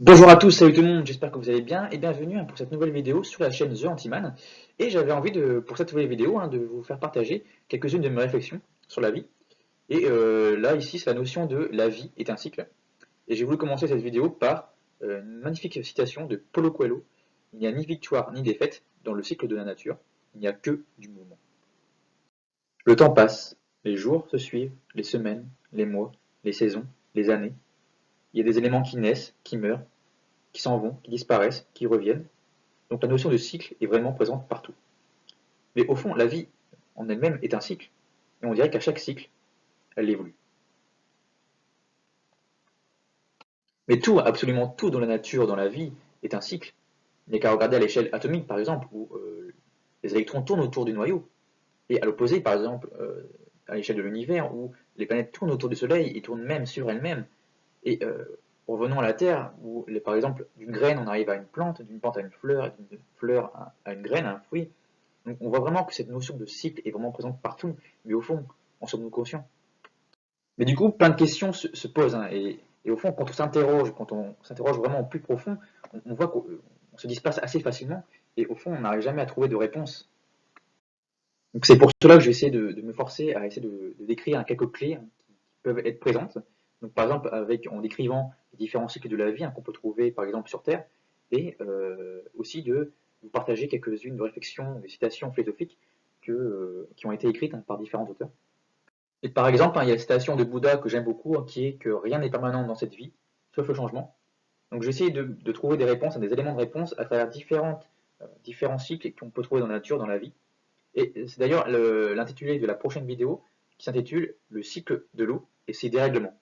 Bonjour à tous, salut tout le monde, j'espère que vous allez bien et bienvenue pour cette nouvelle vidéo sur la chaîne The Antiman. Et j'avais envie pour cette nouvelle vidéo de vous faire partager quelques-unes de mes réflexions sur la vie. Et là, ici, c'est la notion de la vie est un cycle. Et j'ai voulu commencer cette vidéo par une magnifique citation de Paulo Coelho. Il n'y a ni victoire ni défaite dans le cycle de la nature, il n'y a que du mouvement. Le temps passe, les jours se suivent, les semaines, les mois, les saisons, les années. Il y a des éléments qui naissent, qui meurent, qui s'en vont, qui disparaissent, qui reviennent. Donc la notion de cycle est vraiment présente partout. Mais au fond, la vie en elle-même est un cycle. Et on dirait qu'à chaque cycle, elle évolue. Mais tout, absolument tout dans la nature, dans la vie, est un cycle. Il n'y a qu'à regarder à l'échelle atomique, par exemple, où les électrons tournent autour du noyau. Et à l'opposé, par exemple, à l'échelle de l'univers, où les planètes tournent autour du Soleil et tournent même sur elles-mêmes. Et revenons à la Terre, où, par exemple, d'une graine, on arrive à une plante, d'une plante à une fleur, d'une fleur à une graine, à un fruit. Donc on voit vraiment que cette notion de cycle est vraiment présente partout, mais au fond, en sommes-nous conscients? Mais du coup, plein de questions se posent, hein, et au fond, quand on s'interroge vraiment au plus profond, on voit qu'on se disperse assez facilement, et au fond, on n'arrive jamais à trouver de réponse. Donc c'est pour cela que je vais essayer de me forcer à essayer de décrire quelques clés qui peuvent être présentes. Donc par exemple, en décrivant les différents cycles de la vie qu'on peut trouver par exemple sur Terre, et aussi de vous partager quelques-unes de réflexions, des citations philosophiques qui ont été écrites par différents auteurs. Et par exemple, il y a la citation de Bouddha que j'aime beaucoup, qui est que rien n'est permanent dans cette vie, sauf le changement. Donc j'ai essayé de trouver des réponses, des éléments de réponse à travers différents cycles qu'on peut trouver dans la nature, dans la vie. Et c'est d'ailleurs l'intitulé de la prochaine vidéo qui s'intitule Le cycle de l'eau et ses dérèglements.